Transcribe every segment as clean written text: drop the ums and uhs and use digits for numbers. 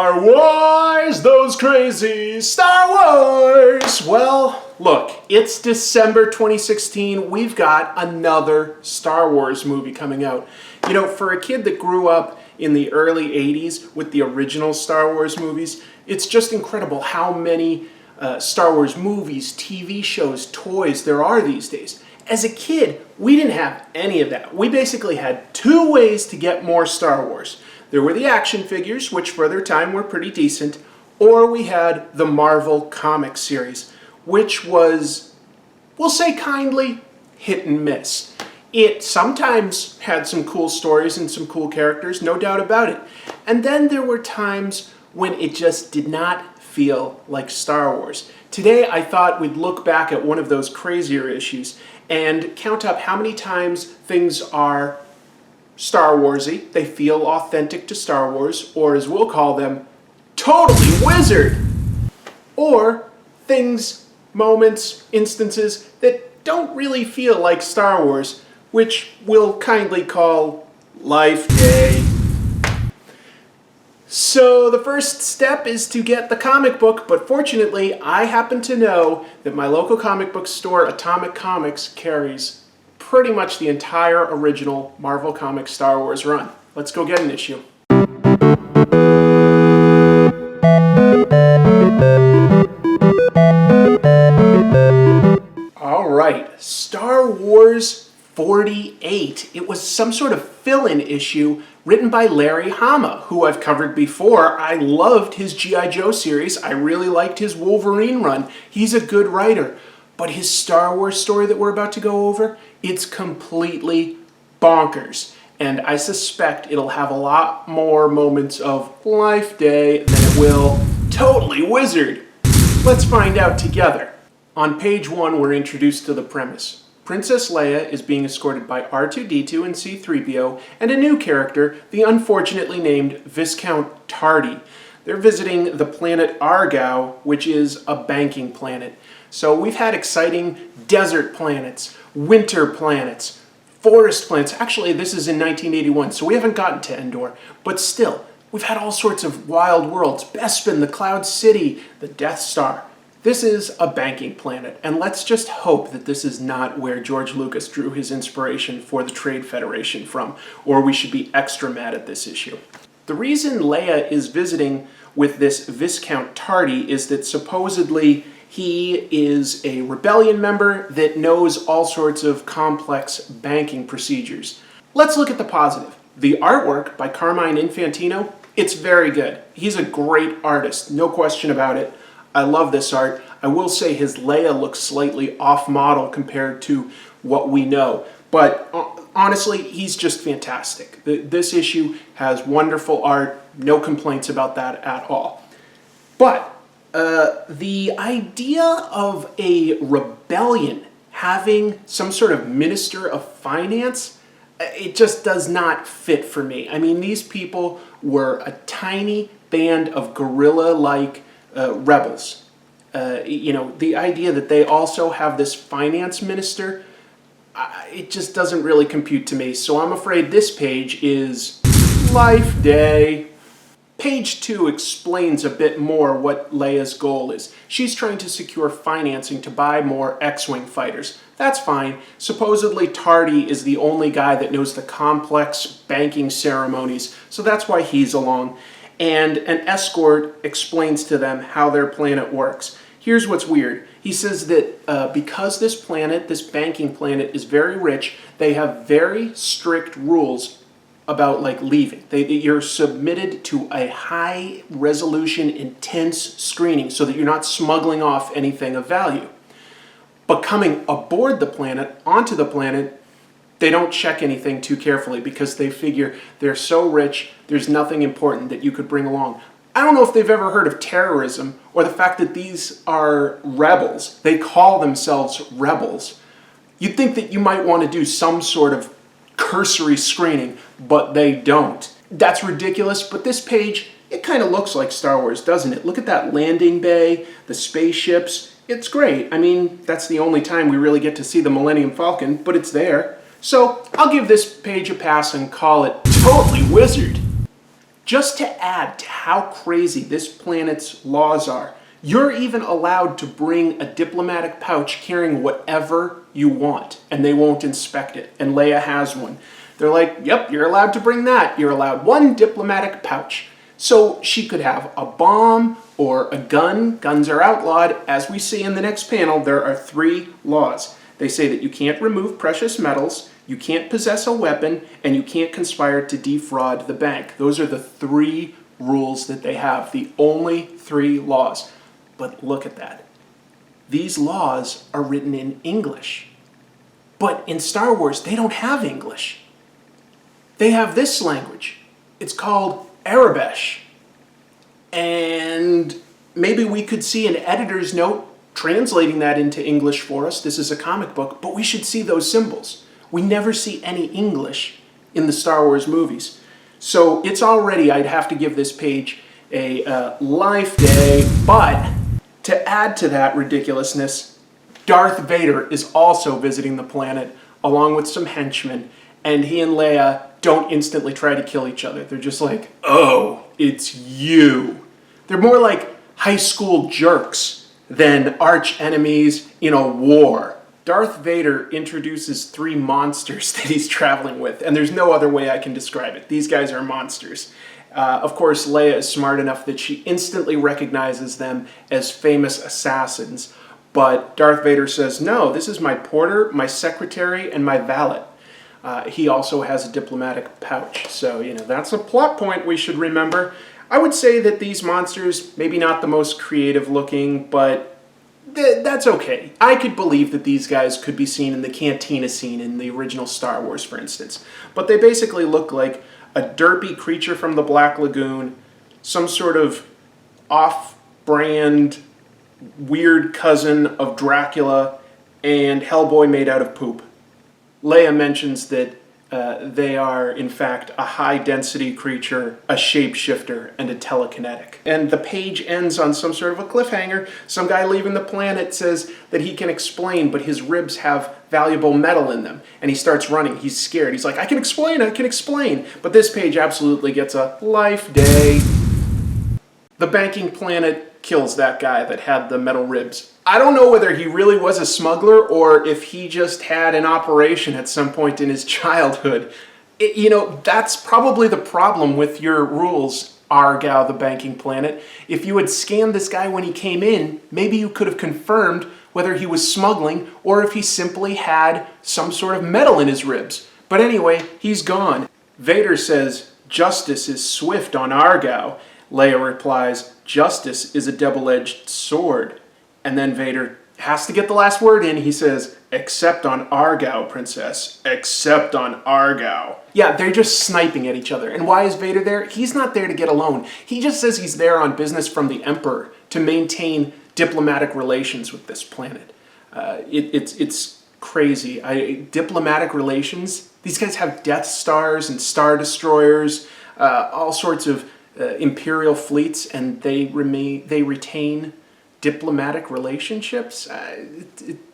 Star Wars, those crazy Star Wars! Well, look, it's December 2016. We've got another Star Wars movie coming out. You know, for a kid that grew up in the early 80s with the original Star Wars movies, it's just incredible how many Star Wars movies, TV shows, toys there are these days. As a kid, we didn't have any of that. We basically had two ways to get more Star Wars. There were the action figures, which for their time were pretty decent, or we had the Marvel comic series, which was, we'll say kindly, hit and miss. It sometimes had some cool stories and some cool characters, no doubt about it. And then there were times when it just did not feel like Star Wars. Today I thought we'd look back at one of those crazier issues and count up how many times things are Star Warsy, they feel authentic to Star Wars, or as we'll call them, totally wizard. Or things, moments, instances that don't really feel like Star Wars, which we'll kindly call Life Day. So the first step is to get the comic book, but fortunately I happen to know that my local comic book store, Atomic Comics, carries pretty much the entire original Marvel Comics Star Wars run. Let's go get an issue. All right, Star Wars 48. It was some sort of fill-in issue written by Larry Hama, who I've covered before. I loved his G.I. Joe series. I really liked his Wolverine run. He's a good writer. But his Star Wars story that we're about to go over, it's completely bonkers. And I suspect it'll have a lot more moments of Life Day than it will totally wizard. Let's find out together. On page 1, we're introduced to the premise. Princess Leia is being escorted by R2-D2 and C-3PO and a new character, the unfortunately named Viscount Tardy. They're visiting the planet Argao, which is a banking planet. So we've had exciting desert planets, winter planets, forest planets. Actually, this is in 1981, so we haven't gotten to Endor. But still, we've had all sorts of wild worlds. Bespin, the Cloud City, the Death Star. This is a banking planet, and let's just hope that this is not where George Lucas drew his inspiration for the Trade Federation from, or we should be extra mad at this issue. The reason Leia is visiting with this Viscount Tardy is that supposedly he is a rebellion member that knows all sorts of complex banking procedures. Let's look at the positive. The artwork by Carmine Infantino, it's very good. He's a great artist, no question about it. I love this art. I will say his Leia looks slightly off-model compared to what we know. But honestly, he's just fantastic. This issue has wonderful art, no complaints about that at all. But the idea of a rebellion having some sort of minister of finance, it just does not fit for me. I mean, these people were a tiny band of guerrilla-like rebels. You know, the idea that they also have this finance minister, it just doesn't really compute to me. So I'm afraid this page is Life Day. Page 2 explains a bit more what Leia's goal is. She's trying to secure financing to buy more X-Wing fighters. That's fine. Supposedly Tardy is the only guy that knows the complex banking ceremonies, so that's why he's along. And an escort explains to them how their planet works. Here's what's weird. He says that because this planet, this banking planet, is very rich, they have very strict rules about like leaving. You're submitted to a high resolution, intense screening so that you're not smuggling off anything of value. But coming aboard the planet, onto the planet, they don't check anything too carefully because they figure they're so rich, there's nothing important that you could bring along. I don't know if they've ever heard of terrorism or the fact that these are rebels. They call themselves rebels. You'd think that you might want to do some sort of cursory screening, but they don't. That's ridiculous, but this page, it kind of looks like Star Wars, doesn't it? Look at that landing bay, the spaceships. It's great. I mean, that's the only time we really get to see the Millennium Falcon, but it's there. So I'll give this page a pass and call it totally wizard. Just to add to how crazy this planet's laws are, you're even allowed to bring a diplomatic pouch carrying whatever you want, and they won't inspect it. And Leia has one. They're like, yep, you're allowed to bring that. You're allowed one diplomatic pouch. So she could have a bomb or a gun. Guns are outlawed. As we see in the next panel, there are 3 laws. They say that you can't remove precious metals, you can't possess a weapon, and you can't conspire to defraud the bank. Those are the 3 rules that they have, the only 3 laws. But look at that. These laws are written in English. But in Star Wars, they don't have English. They have this language. It's called Arabesh. And maybe we could see an editor's note translating that into English for us. This is a comic book, but we should see those symbols. We never see any English in the Star Wars movies. So it's already, I'd have to give this page a life day, but to add to that ridiculousness, Darth Vader is also visiting the planet along with some henchmen, and he and Leia don't instantly try to kill each other. They're just like, oh, it's you. They're more like high school jerks than arch enemies in a war. Darth Vader introduces 3 monsters that he's traveling with, and there's no other way I can describe it. These guys are monsters. Of course, Leia is smart enough that she instantly recognizes them as famous assassins, but Darth Vader says, no, this is my porter, my secretary, and my valet. He also has a diplomatic pouch, so, that's a plot point we should remember. I would say that these monsters, maybe not the most creative looking, but that's okay. I could believe that these guys could be seen in the cantina scene in the original Star Wars, for instance. But they basically look like a derpy creature from the Black Lagoon, some sort of off-brand weird cousin of Dracula, and Hellboy made out of poop. Leia mentions that they are, in fact, a high-density creature, a shapeshifter, and a telekinetic. And the page ends on some sort of a cliffhanger. Some guy leaving the planet says that he can explain, but his ribs have valuable metal in them. And he starts running. He's scared. He's like, I can explain. But this page absolutely gets a life day. The banking planet kills that guy that had the metal ribs. I don't know whether he really was a smuggler or if he just had an operation at some point in his childhood. That's probably the problem with your rules, Argao, the banking planet. If you had scanned this guy when he came in, maybe you could have confirmed whether he was smuggling or if he simply had some sort of metal in his ribs. But anyway, he's gone. Vader says, justice is swift on Argao. Leia replies, justice is a double-edged sword. And then Vader has to get the last word in. He says, except on Argao, princess. Except on Argao. Yeah, they're just sniping at each other. And why is Vader there? He's not there to get alone. He just says he's there on business from the Emperor to maintain diplomatic relations with this planet. It's crazy. Diplomatic relations? These guys have Death Stars and Star Destroyers, all sorts of imperial fleets, and they retain diplomatic relationships.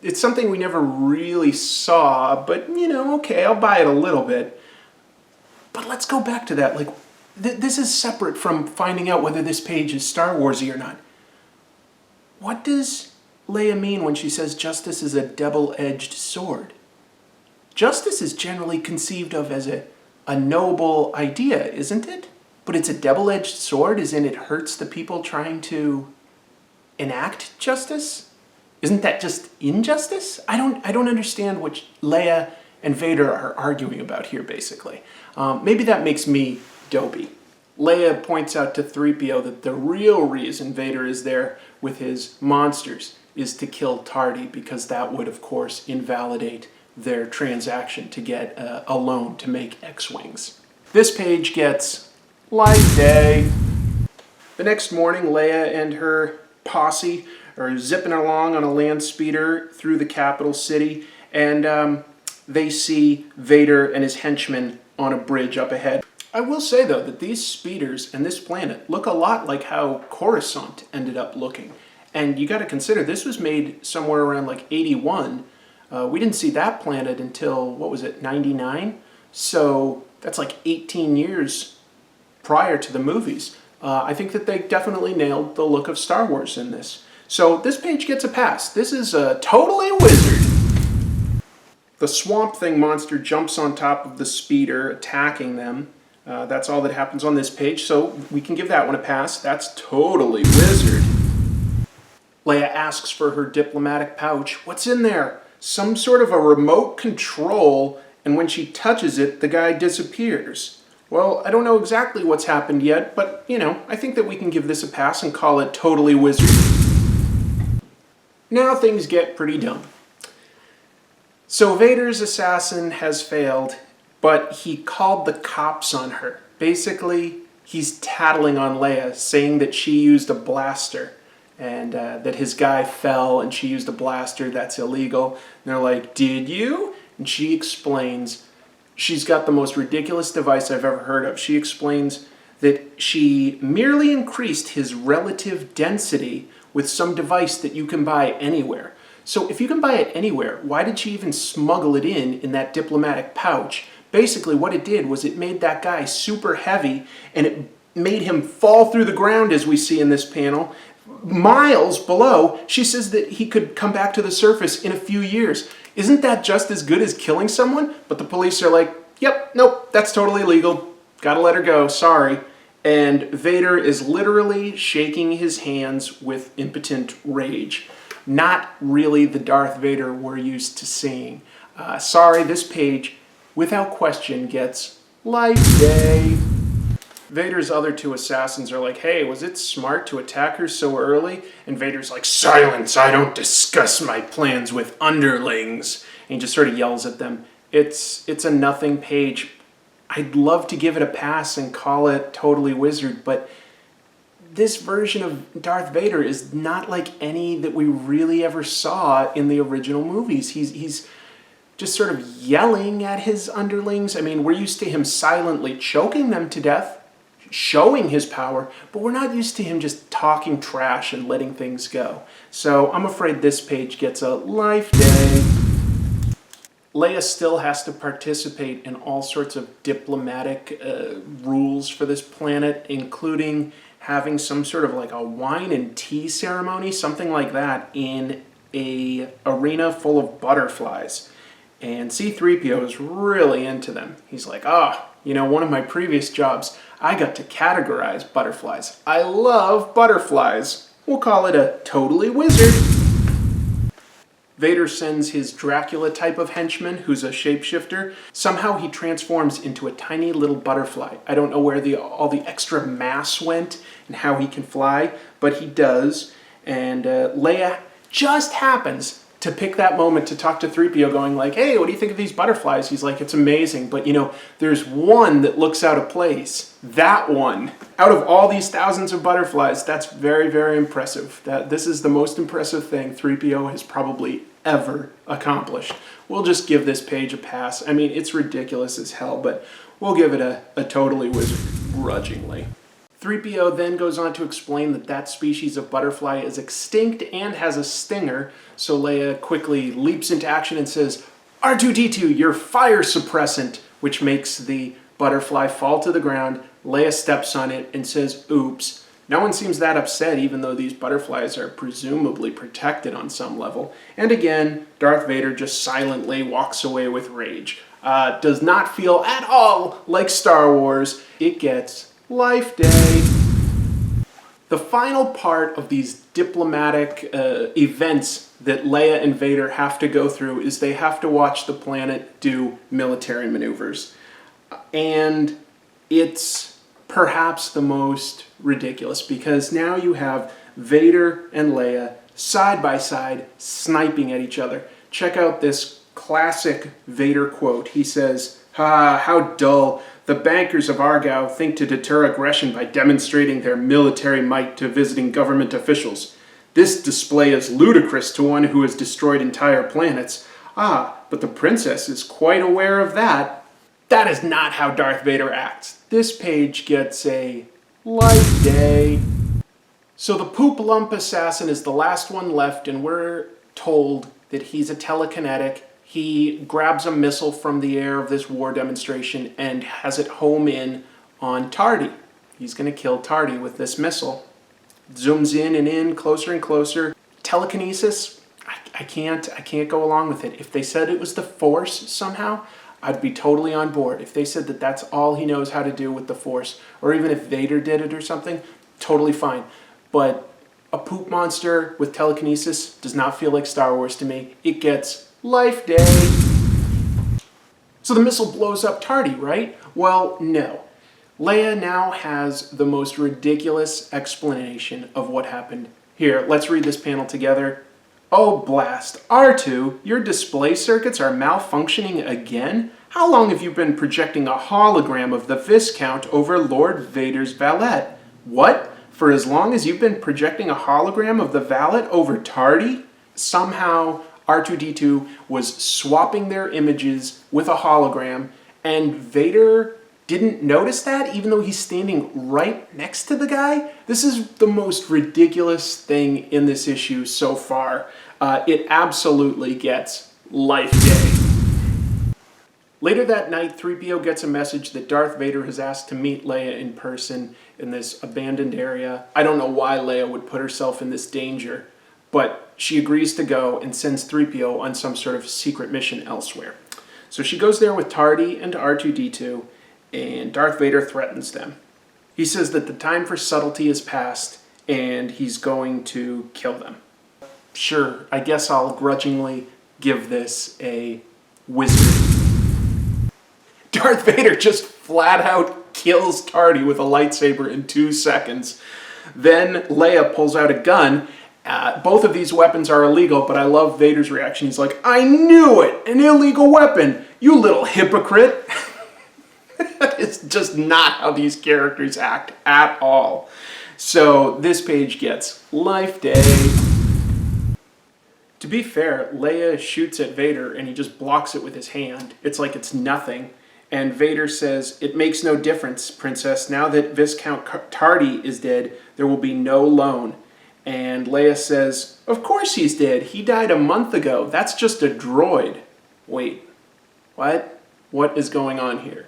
It's something we never really saw, but okay, I'll buy it a little bit. But let's go back to that. This is separate from finding out whether this page is Star Warsy or not. What does Leia mean when she says justice is a double-edged sword? Justice is generally conceived of as a noble idea, isn't it? But it's a double-edged sword, as in it hurts the people trying to enact justice? Isn't that just injustice? I don't understand what Leia and Vader are arguing about here, basically. Maybe that makes me dopey. Leia points out to 3PO that the real reason Vader is there with his monsters is to kill Tardy, because that would, of course, invalidate their transaction to get a loan to make X-Wings. This page gets light day. The next morning, Leia and her posse are zipping along on a land speeder through the capital city, and they see Vader and his henchmen on a bridge up ahead. I will say, though, that these speeders and this planet look a lot like how Coruscant ended up looking. And you got to consider, this was made somewhere around like 81. We didn't see that planet until, 99? So that's like 18 years prior to the movies. I think that they definitely nailed the look of Star Wars in this. So this page gets a pass. This is totally wizard. The Swamp Thing monster jumps on top of the speeder, attacking them. That's all that happens on this page, so we can give that one a pass. That's totally wizard. Leia asks for her diplomatic pouch. What's in there? Some sort of a remote control, and when she touches it, the guy disappears. Well, I don't know exactly what's happened yet, but, I think that we can give this a pass and call it totally wizard. Now things get pretty dumb. So Vader's assassin has failed, but he called the cops on her. Basically, he's tattling on Leia, saying that she used a blaster, and that his guy fell and she used a blaster, that's illegal. And they're like, did you? And she explains, she's got the most ridiculous device I've ever heard of. She explains that she merely increased his relative density with some device that you can buy anywhere. So if you can buy it anywhere, why did she even smuggle it in that diplomatic pouch? Basically what it did was it made that guy super heavy, and it made him fall through the ground, as we see in this panel. Miles below, she says that he could come back to the surface in a few years. Isn't that just as good as killing someone? But the police are like, yep, nope, that's totally illegal. Gotta let her go, sorry. And Vader is literally shaking his hands with impotent rage. Not really the Darth Vader we're used to seeing. Sorry, this page, without question, gets Life Day. Vader's other two assassins are like, hey, was it smart to attack her so early? And Vader's like, silence, I don't discuss my plans with underlings. And he just sort of yells at them. It's a nothing page. I'd love to give it a pass and call it totally wizard, but this version of Darth Vader is not like any that we really ever saw in the original movies. He's just sort of yelling at his underlings. I mean, we're used to him silently choking them to death, showing his power, but we're not used to him just talking trash and letting things go. So I'm afraid this page gets a Life Day. Leia still has to participate in all sorts of diplomatic rules for this planet, including having some sort of like a wine and tea ceremony, something like that, in a arena full of butterflies. And C-3PO is really into them. He's like, one of my previous jobs, I got to categorize butterflies. I love butterflies. We'll call it a totally wizard. Vader sends his Dracula type of henchman, who's a shapeshifter. Somehow he transforms into a tiny little butterfly. I don't know where all the extra mass went and how he can fly, but he does. And Leia just happens to pick that moment to talk to 3PO, going like, hey, what do you think of these butterflies? He's like, it's amazing, but there's one that looks out of place. That one. Out of all these thousands of butterflies, that's very, very impressive. This is the most impressive thing 3PO has probably ever accomplished. We'll just give this page a pass. I mean, it's ridiculous as hell, but we'll give it a totally wizard grudgingly. 3PO then goes on to explain that species of butterfly is extinct and has a stinger, so Leia quickly leaps into action and says, R2-D2, you're fire suppressant, which makes the butterfly fall to the ground. Leia steps on it and says, oops. No one seems that upset, even though these butterflies are presumably protected on some level. And again, Darth Vader just silently walks away with rage. Does not feel at all like Star Wars. It gets Life Day. The final part of these diplomatic events that Leia and Vader have to go through is they have to watch the planet do military maneuvers. And it's perhaps the most ridiculous, because now you have Vader and Leia side by side sniping at each other. Check out this classic Vader quote. He says, how dull. The bankers of Argao think to deter aggression by demonstrating their military might to visiting government officials. This display is ludicrous to one who has destroyed entire planets. But the princess is quite aware of that. That is not how Darth Vader acts. This page gets a Life Day. So the poop lump assassin is the last one left, and we're told that he's a telekinetic. He grabs a missile from the air of this war demonstration and has it home in on Tardy. he's going to kill Tardy with this missile. Zooms in, closer and closer. Telekinesis, I can't go along with it. If they said it was the Force somehow, I'd be totally on board. If they said that that's all he knows how to do with the Force, or even if Vader did it or something, totally fine. But a poop monster with telekinesis does not feel like Star Wars to me. It gets Life Day. So the missile blows up Tardy, right? Well, no. Leia now has the most ridiculous explanation of what happened. Here, let's read this panel together. Oh blast, R2, your display circuits are malfunctioning again? How long have you been projecting a hologram of the Viscount over Lord Vader's valet? What? For as long as you've been projecting a hologram of the valet over Tardy? Somehow R2-D2 was swapping their images with a hologram, and Vader didn't notice that even though he's standing right next to the guy? This is the most ridiculous thing in this issue so far. It absolutely gets Life Day. Later that night, 3PO gets a message that Darth Vader has asked to meet Leia in person in this abandoned area. I don't know why Leia would put herself in this danger, but she agrees to go and sends 3PO on some sort of secret mission elsewhere. So she goes there with Tardy and R2-D2, and Darth Vader threatens them. He says that the time for subtlety is past, and he's going to kill them. Sure, I guess I'll grudgingly give this a wizard. Darth Vader just flat out kills Tardy with a lightsaber in 2 seconds. Then Leia pulls out a gun. Both of these weapons are illegal, but I love Vader's reaction. He's like, I knew it! An illegal weapon! You little hypocrite! It's just not how these characters act at all. So this page gets Life Day. To be fair, Leia shoots at Vader and he just blocks it with his hand. It's like it's nothing. And Vader says, it makes no difference, Princess. Now that Viscount Tardy is dead, there will be no loan. And Leia says, of course he's dead. He died a month ago. That's just a droid. Wait, what? What is going on here?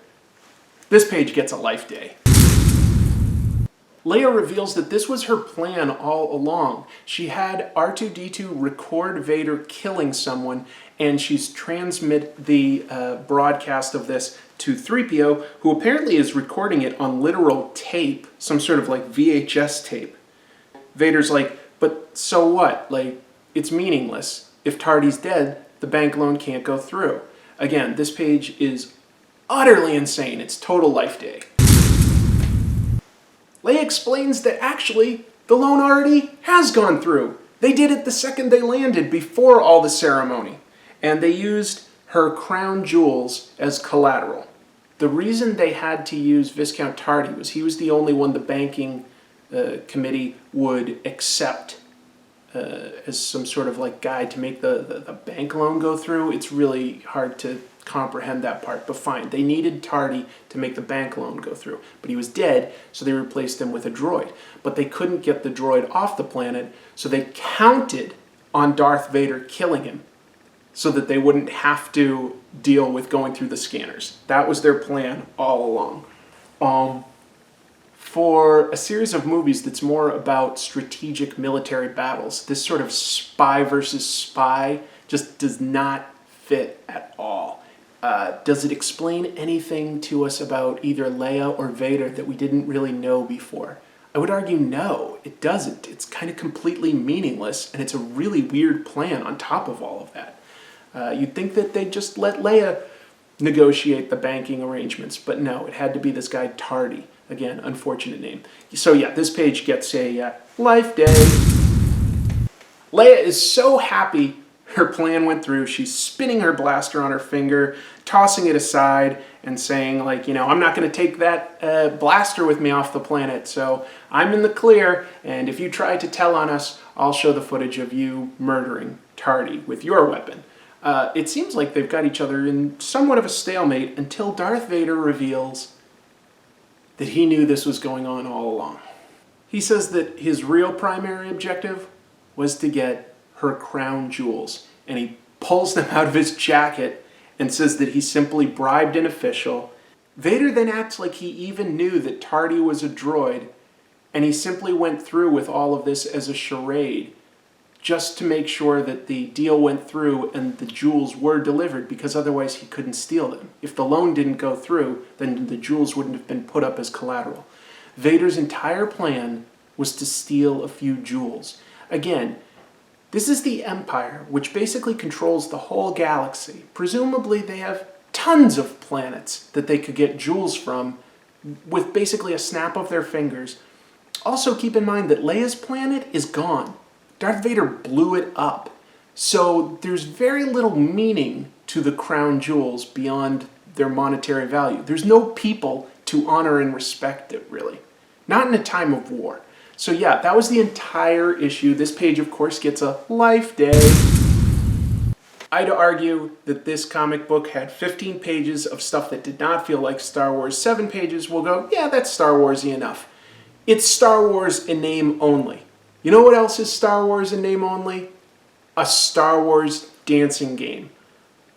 This page gets a Life Day. Leia reveals that this was her plan all along. She had R2-D2 record Vader killing someone, and she's transmit the broadcast of this to 3PO, who apparently is recording it on literal tape, some sort of like VHS tape. Vader's like, but so what? Like, it's meaningless. If Tardy's dead, the bank loan can't go through. Again, this page is utterly insane. It's total Life Day. Leia explains that actually the loan already has gone through. They did it the second they landed, before all the ceremony. And they used her crown jewels as collateral. The reason they had to use Viscount Tardy was he was the only one the banking committee would accept as some sort of like guide to make the bank loan go through. It's really hard to comprehend that part, but fine. They needed Tardy to make the bank loan go through, but he was dead, so they replaced him with a droid. But they couldn't get the droid off the planet, so they counted on Darth Vader killing him so that they wouldn't have to deal with going through the scanners. That was their plan all along. For a series of movies that's more about strategic military battles, this sort of spy versus spy just does not fit at all. Does it explain anything to us about either Leia or Vader that we didn't really know before? I would argue no, it doesn't. It's kind of completely meaningless, and it's a really weird plan on top of all of that. You'd think that they'd just let Leia negotiate the banking arrangements, but no, it had to be this guy Tardy. Again, unfortunate name. So yeah, this page gets a Life Day. Leia is so happy her plan went through. She's spinning her blaster on her finger, tossing it aside, and saying, like, you know, I'm not going to take that blaster with me off the planet, so I'm in the clear, and if you try to tell on us, I'll show the footage of you murdering Tardy with your weapon. It seems like they've got each other in somewhat of a stalemate until Darth Vader reveals that he knew this was going on all along. He says that his real primary objective was to get her crown jewels, and he pulls them out of his jacket and says that he simply bribed an official Vader then acts like he even knew that Tardy was a droid, and he simply went through with all of this as a charade, just to make sure that the deal went through and the jewels were delivered, because otherwise he couldn't steal them. If the loan didn't go through, then the jewels wouldn't have been put up as collateral. Vader's entire plan was to steal a few jewels. Again, this is the Empire, which basically controls the whole galaxy. Presumably they have tons of planets that they could get jewels from with basically a snap of their fingers. Also keep in mind that Leia's planet is gone. Darth Vader blew it up. So there's very little meaning to the crown jewels beyond their monetary value. There's no people to honor and respect it, really. Not in a time of war. So yeah, that was the entire issue. This page, of course, gets a life day. I'd argue that this comic book had 15 pages of stuff that did not feel like Star Wars. 7 pages will go, yeah, that's Star Wars-y enough. It's Star Wars in name only. You know what else is Star Wars in name only? A Star Wars dancing game.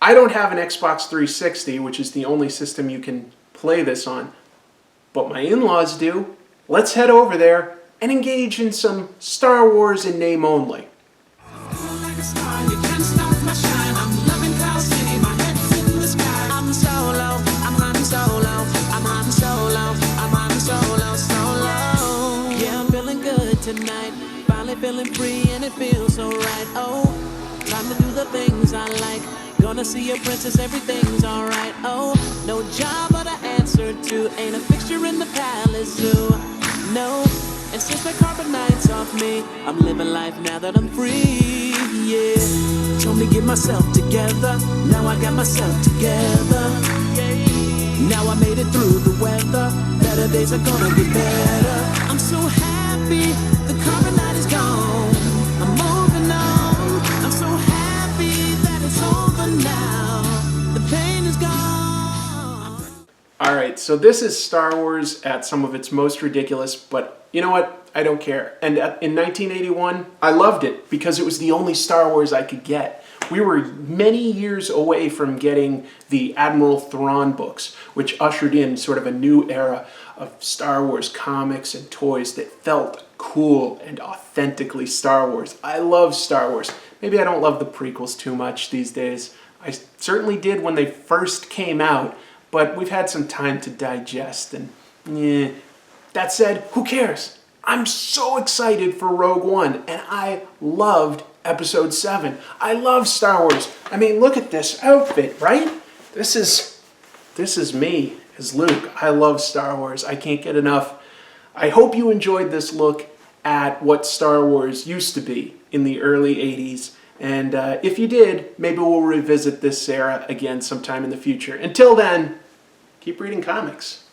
I don't have an Xbox 360, which is the only system you can play this on, but my in-laws do. Let's head over there and engage in some Star Wars in name only. Tonight, finally feeling free and it feels so right. Oh, time to do the things I like. Gonna see a princess, everything's alright. Oh, no job but an answer to. Ain't a fixture in the palace zoo. No, and since the carbonite's off me, I'm living life now that I'm free. Yeah, told me get myself together. Now I got myself together. Now I made it through the weather. Better days are gonna get better. I'm so happy. The carbonite is gone. I'm moving on. I'm so happy that it's over now. The pain is gone. Alright, so this is Star Wars at some of its most ridiculous, but you know what? I don't care. And in 1981, I loved it because it was the only Star Wars I could get. We were many years away from getting the Admiral Thrawn books, which ushered in sort of a new era of Star Wars comics and toys that felt cool and authentically Star Wars. I love Star Wars. Maybe I don't love the prequels too much these days. I certainly did when they first came out, but we've had some time to digest, and that said, who cares? I'm so excited for Rogue One, and I loved Episode 7. I love Star Wars. I mean, look at this outfit, right? This is me as Luke. I love Star Wars. I can't get enough. I hope you enjoyed this look at what Star Wars used to be in the early 80s. And if you did, maybe we'll revisit this era again sometime in the future. Until then, keep reading comics.